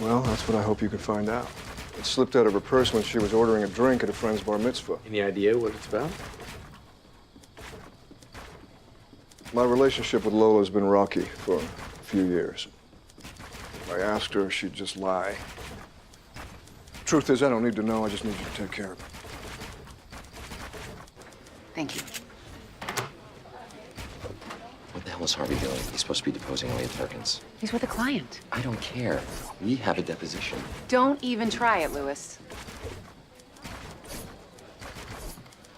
Well, that's what I hope you can find out. It slipped out of her purse when she was ordering a drink at a friend's bar mitzvah. Any idea what it's about? My relationship with Lola's been rocky for a few years. If I asked her, she'd just lie. Truth is, I don't need to know. I just need you to take care of her. Thank you. What the hell is Harvey doing? He's supposed to be deposing Elliot Perkins. He's with a client. I don't care. We have a deposition. Don't even try it, Lewis.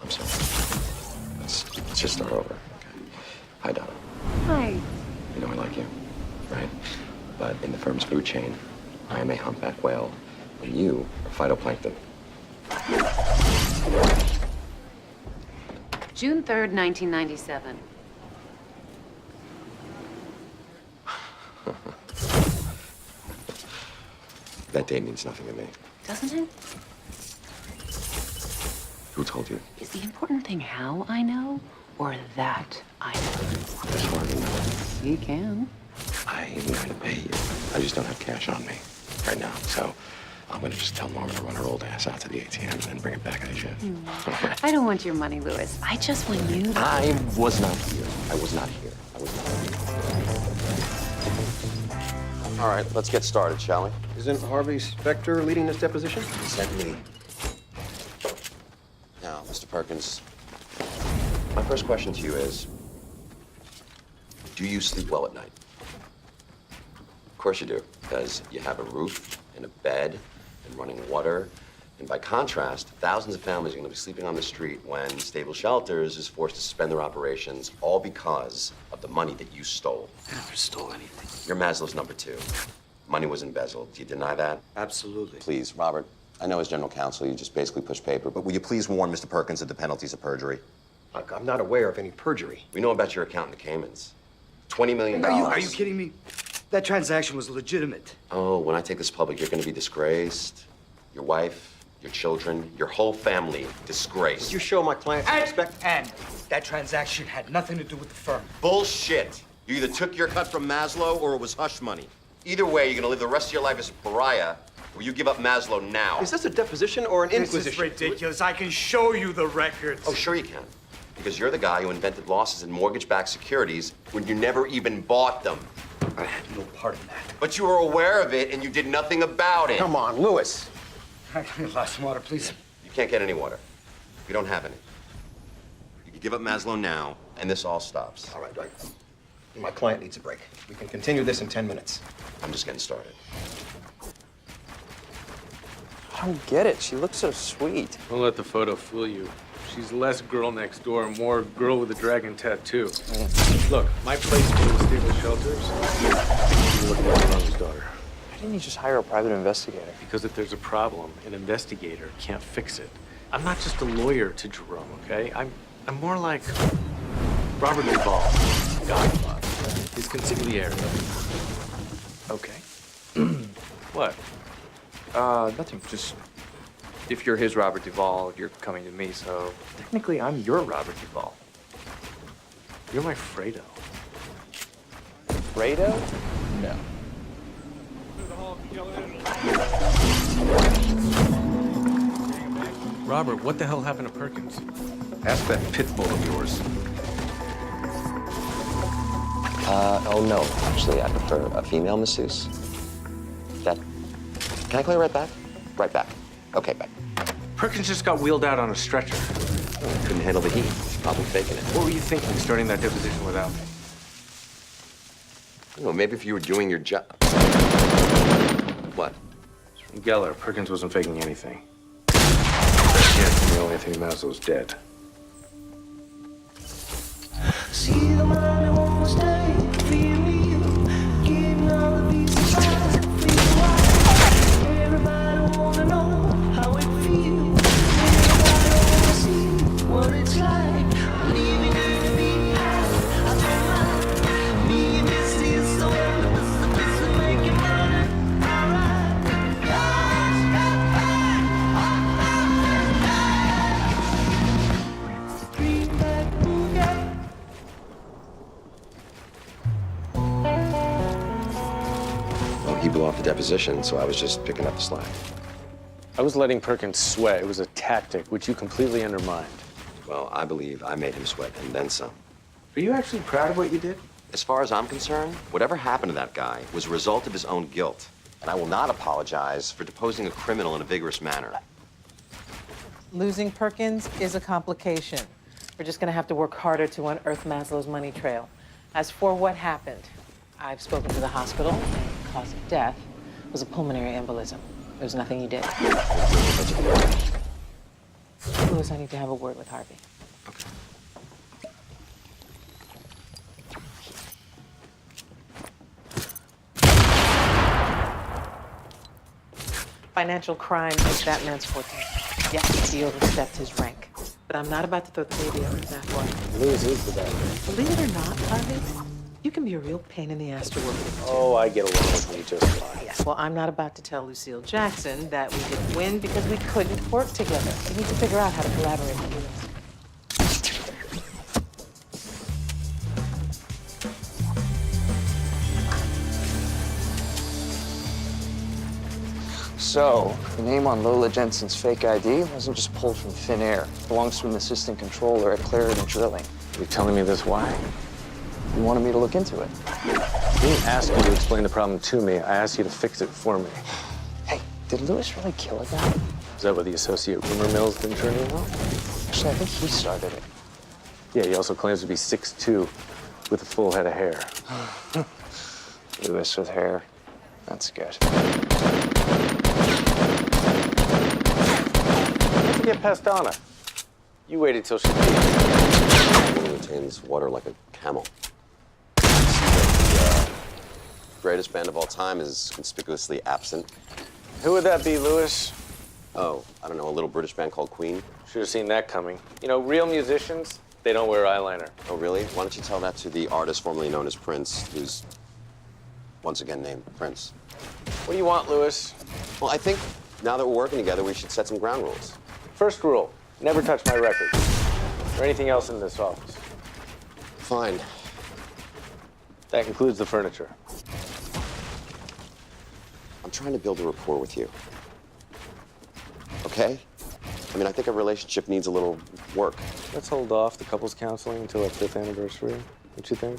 I'm sorry. Let's just start over. Okay. Hi, Donna. Hi. You know I like you, right? But in the firm's food chain, I am a humpback whale, and you are phytoplankton. June 3rd, 1997. That date means nothing to me. Doesn't it? Who told you? Is the important thing how I know or that I know? Does Harvey know? He can. I am going to pay you. I just don't have cash on me right now, so I'm going to just tell Norma to run her old ass out to the ATM and then bring it back on a jet. I don't want your money, Lewis. I just want you to... I was not here. I was not here. I was not here. All right, let's get started, shall we? Isn't Harvey Specter leading this deposition? He said me. Now, Mr. Perkins, my first question to you is, do you sleep well at night? Of course you do, because you have a roof and a bed and running water. And by contrast, thousands of families are going to be sleeping on the street when Stable Shelters is forced to suspend their operations, all because of the money that you stole. I never stole anything. You're Maslow's number 2. Money was embezzled. Do you deny that? Absolutely. Please, Robert, I know as general counsel you just basically push paper, but will you please warn Mr. Perkins of the penalties of perjury? Look, I'm not aware of any perjury. We know about your account in the Caymans. $20 million. Are you kidding me? That transaction was legitimate. Oh, when I take this public, you're going to be disgraced. Your wife, your children, your whole family disgraced. You show my client some respect. And that transaction had nothing to do with the firm. Bullshit. You either took your cut from Maslow or it was hush money. Either way, you're going to live the rest of your life as a pariah, or you give up Maslow now. Is this a deposition or an inquisition? This is ridiculous. I can show you the records. Oh, sure you can. Because you're the guy who invented losses in mortgage-backed securities when you never even bought them. I had no part in that. But you were aware of it and you did nothing about it. Come on, Lewis. I need a glass of water, please. You can't get any water. You don't have any. You can give up Maslow now, and this all stops. All right. My client needs a break. We can continue this in 10 minutes. I'm just getting started. I don't get it. She looks so sweet. Don't let the photo fool you. She's less girl next door and more girl with a dragon tattoo. Look, my place was Stable Shelters. You're looking at Ron's daughter. Why didn't you just hire a private investigator? Because if there's a problem, an investigator can't fix it. I'm not just a lawyer to Jerome, okay? I'm more like Robert Duvall, Godfather, his consigliere. Okay. What? Nothing. Just if you're his Robert Duvall, you're coming to me, so technically I'm your Robert Duvall. You're my Fredo. Fredo? No. Robert, what the hell happened to Perkins? Ask that pit bull of yours. Oh, no. Actually, I prefer a female masseuse. That... Can I call you right back? Right back. Okay, back. Perkins just got wheeled out on a stretcher. Couldn't handle the heat. He's probably faking it. What were you thinking, starting that deposition without me? You know, maybe if you were doing your job... What? From Geller, Perkins wasn't faking anything. Yet, the only thing Maslow's dead. See the money won't stay, feel you, getting all the pieces right, feel why. Everybody wanna know how it feels. Everybody wanna see what it's like. Leaving you to be high, I don't mind. Me and this is so this is making money. Alright, guys, Greenback Boogie. position, so I was just picking up the slack. I was letting Perkins sweat. It was a tactic, which you completely undermined. Well, I believe I made him sweat and then some. Are you actually proud of what you did? As far as I'm concerned, whatever happened to that guy was a result of his own guilt. And I will not apologize for deposing a criminal in a vigorous manner. Losing Perkins is a complication. We're just gonna have to work harder to unearth Maslow's money trail. As for what happened, I've spoken to the hospital, and the cause of death was a pulmonary embolism. There was nothing you did. Louis, I need to have a word with Harvey. Okay. Financial crime is that man's forte. Yes, he overstepped his rank. But I'm not about to throw the baby out with that one. Louis is the bad guy. Believe it or not, Harvey, you can be a real pain in the ass to work with. Oh, I get along with you just fine. Yes, well, I'm not about to tell Lucille Jackson that we didn't win because we couldn't work together. We need to figure out how to collaborate to do this. So, the name on Lola Jensen's fake ID wasn't just pulled from thin air. It belongs to an assistant controller at Clarity Drilling. Are you telling me this why? You wanted me to look into it. I didn't ask you to explain the problem to me. I asked you to fix it for me. Hey, did Lewis really kill a guy? Is that what the associate rumor mill's been turning on? Actually, I think he started it. Yeah, he also claims to be 6'2", with a full head of hair. Lewis with hair. That's good. Get past Donna. You waited till she peed. He retains water like a camel. The greatest band of all time is conspicuously absent. Who would that be, Louis? Oh, I don't know, a little British band called Queen? Should have seen that coming. You know, real musicians, they don't wear eyeliner. Oh, really? Why don't you tell that to the artist formerly known as Prince, who's once again named Prince? What do you want, Louis? Well, I think now that we're working together, we should set some ground rules. First rule, never touch my records or anything else in this office. Fine. That includes the furniture. I'm trying to build a rapport with you. Okay? I mean, I think our relationship needs a little work. Let's hold off the couples counseling until our 5th anniversary. What you think?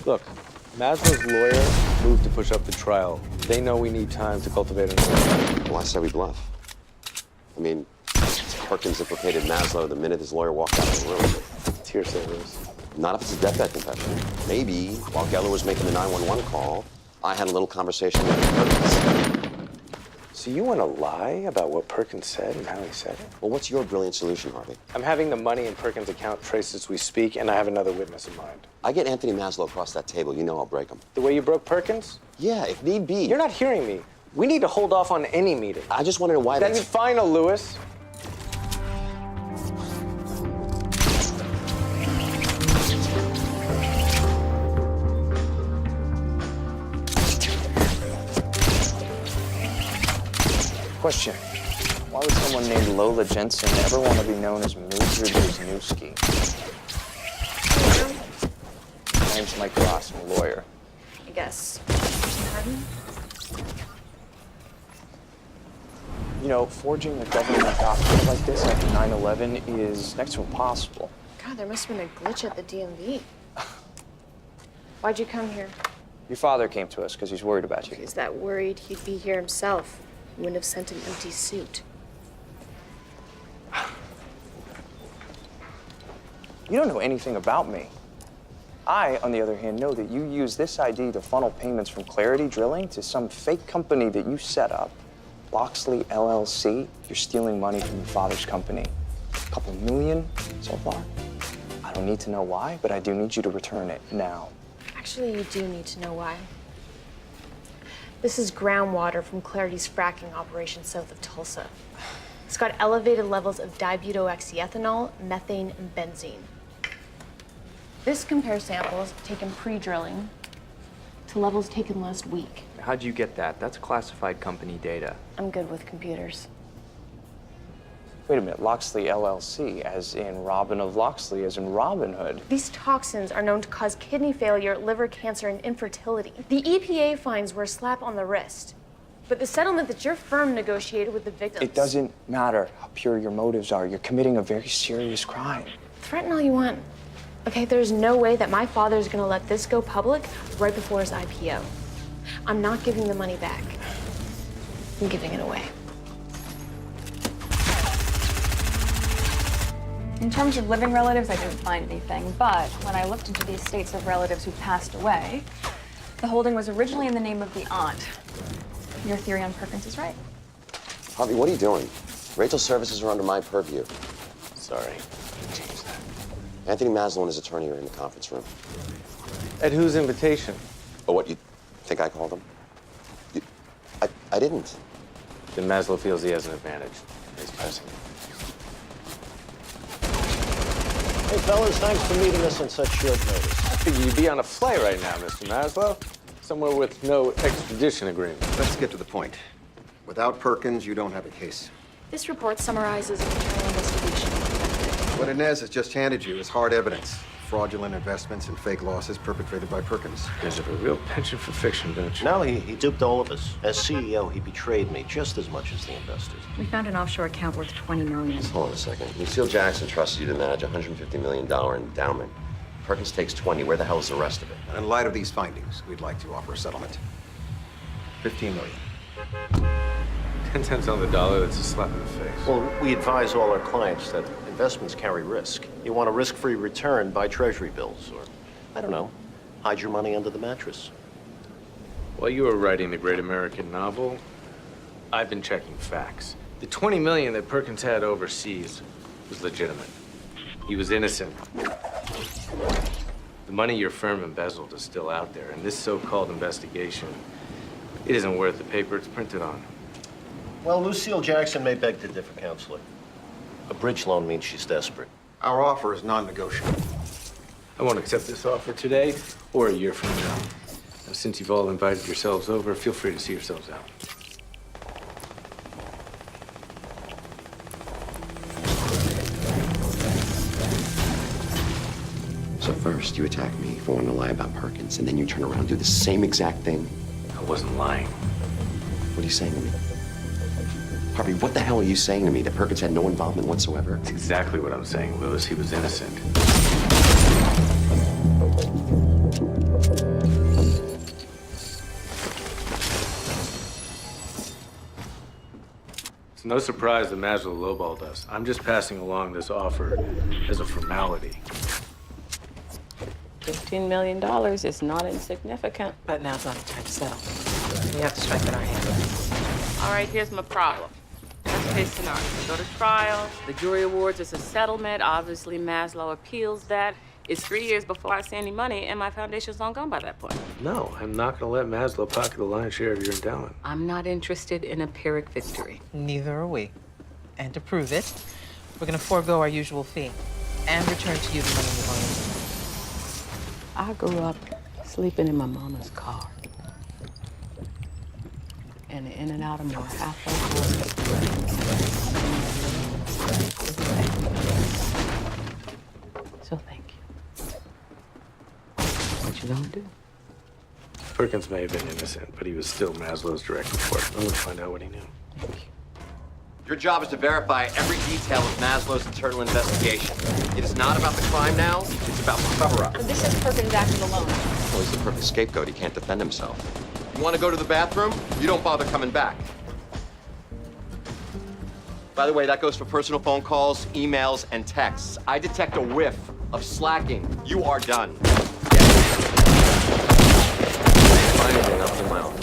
Look, Maslow's lawyer moved to push up the trial. They know we need time to cultivate an relationship. Well, I say we bluff. I mean, Perkins implicated Maslow the minute his lawyer walked out of the room. It's hearsay, Louis. Not if it's a deathbed confession. Maybe, while Geller was making the 911 call, I had a little conversation with Perkins. So you want to lie about what Perkins said and how he said it? Well, what's your brilliant solution, Harvey? I'm having the money in Perkins' account traced as we speak, and I have another witness in mind. I get Anthony Maslow across that table, you know I'll break him. The way you broke Perkins? Yeah, if need be. You're not hearing me. We need to hold off on any meeting. I just want to know why That's final, Louis. Question. Why would someone named Lola Jensen ever want to be known as Mildred Wisniewski? My name's Mike Ross, I'm a lawyer. I guess. Pardon? You know, forging a government document like this after 9/11 is next to impossible. God, there must have been a glitch at the DMV. Why'd you come here? Your father came to us because he's worried about you. He's that worried he'd be here himself. He wouldn't have sent an empty suit. You don't know anything about me. I, on the other hand, know that you use this ID to funnel payments from Clarity Drilling to some fake company that you set up, Loxley LLC. You're stealing money from your father's company. A couple million so far. I don't need to know why, but I do need you to return it now. Actually, you do need to know why. This is groundwater from Clarity's fracking operation south of Tulsa. It's got elevated levels of dibutoxyethanol, methane, and benzene. This compares samples taken pre-drilling to levels taken last week. How'd you get that? That's classified company data. I'm good with computers. Wait a minute, Loxley LLC, as in Robin of Loxley, as in Robin Hood. These toxins are known to cause kidney failure, liver cancer, and infertility. The EPA fines were a slap on the wrist. But the settlement that your firm negotiated with the victims... It doesn't matter how pure your motives are. You're committing a very serious crime. Threaten all you want. Okay, there's no way that my father's gonna let this go public right before his IPO. I'm not giving the money back. I'm giving it away. In terms of living relatives, I didn't find anything, but when I looked into the estates of relatives who passed away, the holding was originally in the name of the aunt. Your theory on Perkins is right. Harvey, what are you doing? Rachel's services are under my purview. Sorry. Change that. Anthony Maslow and his attorney are in the conference room. At whose invitation? Oh, what, you think I called them? I didn't. Then Maslow feels he has an advantage. He's pressing it. Hey, fellas, thanks for meeting us on such short notice. I figure you'd be on a flight right now, Mr. Maslow. Somewhere with no extradition agreement. Let's get to the point. Without Perkins, you don't have a case. This report summarizes an internal investigation conducted. What Inez has just handed you is hard evidence. Fraudulent investments and fake losses perpetrated by Perkins. You guys have a real penchant for fiction, don't you? No, he duped all of us. As CEO, he betrayed me just as much as the investors. We found an offshore account worth $20 million. Hold on a second. Lucille Jackson trusted you to manage a $150 million endowment. Perkins takes 20. Where the hell is the rest of it? In light of these findings, we'd like to offer a settlement. $15 million. 10 cents on the dollar, that's a slap in the face. Well, we advise all our clients that investments carry risk. You want a risk-free return, buy treasury bills, or, I don't know, hide your money under the mattress. While you were writing the great American novel, I've been checking facts. The 20 million that Perkins had overseas was legitimate. He was innocent. The money your firm embezzled is still out there, and this so-called investigation, it isn't worth the paper it's printed on. Well, Lucille Jackson may beg to differ, Counselor. A bridge loan means she's desperate. Our offer is non-negotiable. I won't accept this offer today or a year from now. Now, since you've all invited yourselves over, feel free to see yourselves out. So first, you attack me for wanting to lie about Perkins, and then you turn around and do the same exact thing. I wasn't lying. What are you saying to me? Harvey, what the hell are you saying to me? That Perkins had no involvement whatsoever? That's exactly what I'm saying, Lewis. He was innocent. It's no surprise that Maslow lowballed us. I'm just passing along this offer as a formality. $15 million is not insignificant. But now's not the time to settle. We have to strengthen our hands. All right, here's my problem. Worst case scenario, we go to trial, the jury awards us a settlement, obviously Maslow appeals that. It's 3 years before I see any money, and my foundation's long gone by that point. No, I'm not gonna let Maslow pocket the lion's share of your endowment. I'm not interested in a Pyrrhic victory. Neither are we. And to prove it, we're gonna forego our usual fee and return to you the money you loaned. I grew up sleeping in my mama's car. And in and out of more halfway So thank you. What you gonna do? Perkins may have been innocent, but he was still Maslow's direct report. I'm gonna find out what he knew. Thank you. Your job is to verify every detail of Maslow's internal investigation. It is not about the crime now, it's about the cover-up. This is Perkins acting alone. Well, he's the perfect scapegoat. He can't defend himself. You want to go to the bathroom? You don't bother coming back. By the way, that goes for personal phone calls, emails, and texts. I detect a whiff of slacking. You are done. Find anything, I'll do my own.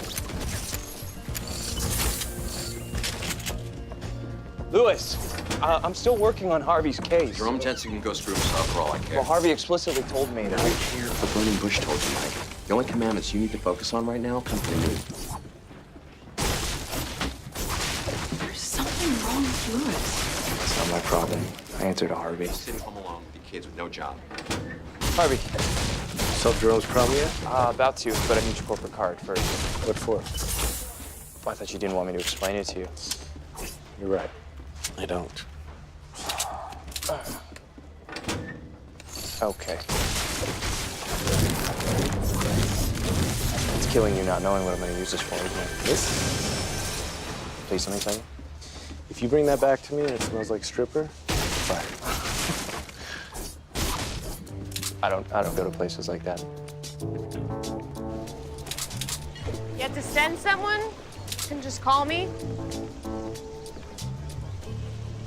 Lewis, I'm still working on Harvey's case. Jerome Jensen can go screw himself for all I care. Well, Harvey explicitly told me that. I don't care if the burning bush told you, Mike. The only commandments you need to focus on right now come from me. There's something wrong with Lewis. That's not my problem. I answer to Harvey. Sitting home alone with your kids with no job. Harvey. Solve Jerome's problem yet? About to, but I need your corporate card first. What for? Well, I thought you didn't want me to explain it to you. You're right. I don't. Okay. It's killing you not knowing what I'm gonna use this for, isn't it? This? Please let me tell you. If you bring that back to me and it smells like stripper, fire. I don't go to places like that. You have to send someone? You can just call me.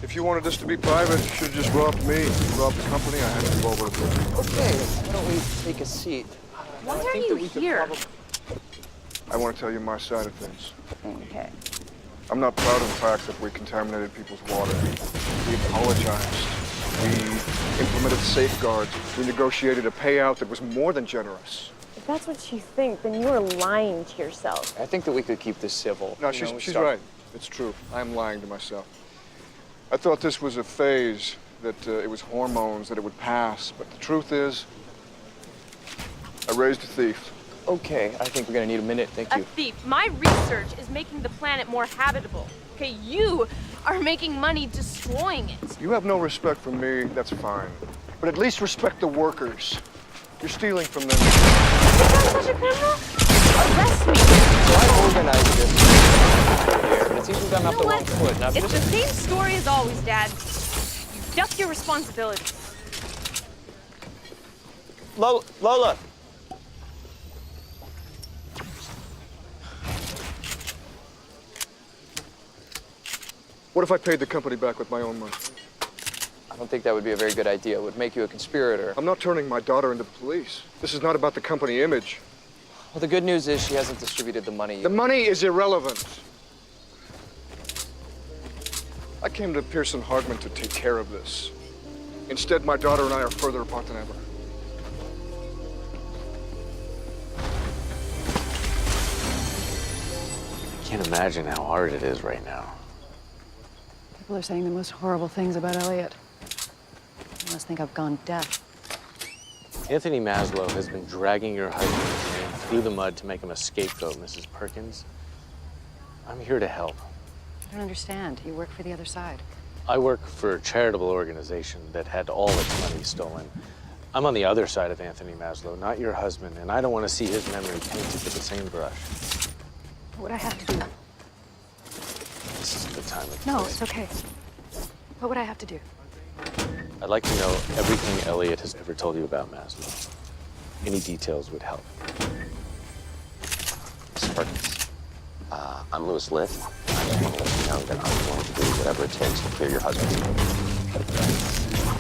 If you wanted this to be private, you should have just robbed me. You robbed the company, I had to go over to the... Okay, why don't we take a seat? Why are you here? I want to tell you my side of things. Okay. I'm not proud of the fact that we contaminated people's water. We apologized. We implemented safeguards. We negotiated a payout that was more than generous. If that's what you think, then you are lying to yourself. I think that we could keep this civil. No, You know, she's start- right. It's true. I'm lying to myself. I thought this was a phase, that it was hormones, that it would pass. But the truth is, I raised a thief. Okay, I think we're gonna need a minute. Thank A you. thief. My research is making the planet more habitable. Okay, you are making money destroying it. You have no respect for me, that's fine. But at least respect the workers. You're stealing from them. You're such a criminal? Arrest me. So I organized this here, but it seems we've gotten off You know the what? wrong foot. Now, It's just the same story as always, Dad. You duck your responsibilities. Lola. What if I paid the company back with my own money? I don't think that would be a very good idea. It would make you a conspirator. I'm not turning my daughter into the police. This is not about the company image. Well, the good news is she hasn't distributed the money. The money is irrelevant. I came to Pearson Hardman to take care of this. Instead, my daughter and I are further apart than ever. I can't imagine how hard it is right now. People are saying the most horrible things about Elliot. They must think I've gone deaf. Anthony Maslow has been dragging your husband's name through the mud to make him a scapegoat, Mrs. Perkins. I'm here to help. I don't understand. You work for the other side. I work for a charitable organization that had all its money stolen. I'm on the other side of Anthony Maslow, not your husband, and I don't want to see his memory painted with the same brush. What would I have to do? This isn't the time of No, it's okay. What would I have to do? I'd like to know everything Elliot has ever told you about Maslow. Any details would help. Mrs. Perkins, I'm Louis Litt. I just want to let you know that I'm going to do whatever it takes to clear your husband's name.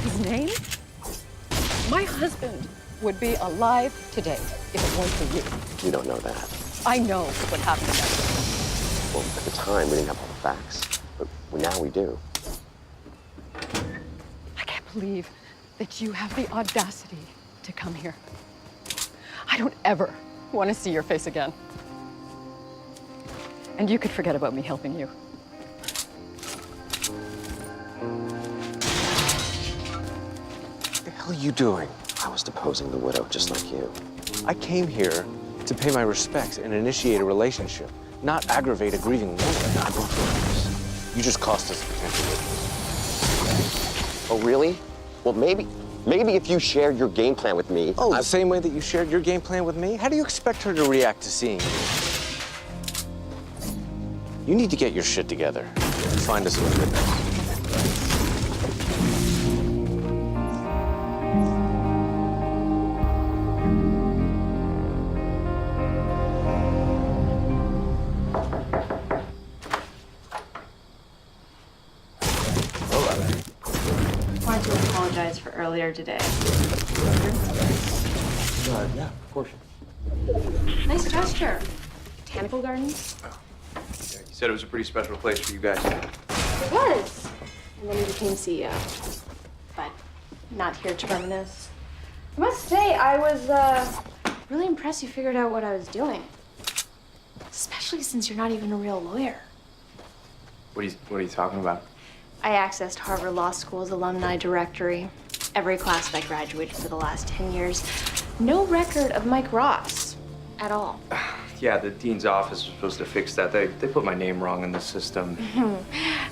His name? My husband would be alive today if it weren't for you. You don't know that. I know what happened to him. Well, at the time, we didn't have all the facts, but now we do. I can't believe that you have the audacity to come here. I don't ever want to see your face again. And you could forget about me helping you. What the hell are you doing? I was deposing the widow, just like you. I came here to pay my respects and initiate a relationship, not aggravate a grieving woman. I brought witness. You just cost us a potential witness. Oh, really? Well, maybe if you shared your game plan with me. Oh, the same way that you shared your game plan with me? How do you expect her to react to seeing you? You need to get your shit together and find us a witness. I wanted to apologize for earlier today. Yeah, of course. Nice gesture. Botanical gardens? You said it was a pretty special place for you guys. It was. And then he became CEO. But not here to reminisce. I must say, I was really impressed you figured out what I was doing. Especially since you're not even a real lawyer. What are you talking about? I accessed Harvard Law School's alumni directory. Every class that I graduated for the last 10 years. No record of Mike Ross at all. Yeah, the dean's office was supposed to fix that. They put my name wrong in the system.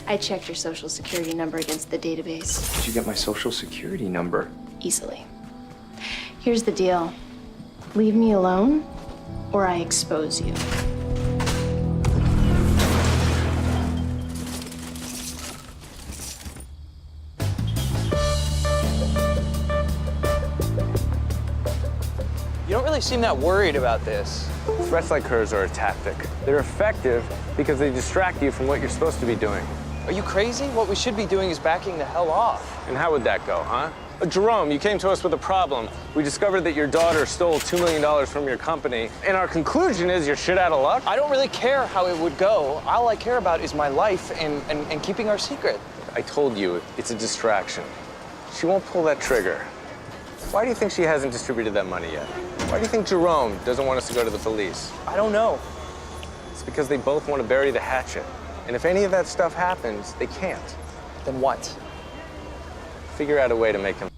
I checked your social security number against the database. Did you get my social security number? Easily. Here's the deal. Leave me alone, or I expose you. You don't really seem that worried about this. Threats like hers are a tactic. They're effective because they distract you from what you're supposed to be doing. Are you crazy? What we should be doing is backing the hell off. And how would that go, huh? Jerome, you came to us with a problem. We discovered that your daughter stole $2 million from your company, and our conclusion is you're shit out of luck? I don't really care how it would go. All I care about is my life and keeping our secret. I told you, it's a distraction. She won't pull that trigger. Why do you think she hasn't distributed that money yet? Why do you think Jerome doesn't want us to go to the police? I don't know. It's because they both want to bury the hatchet. And if any of that stuff happens, they can't. Then what? Figure out a way to make them.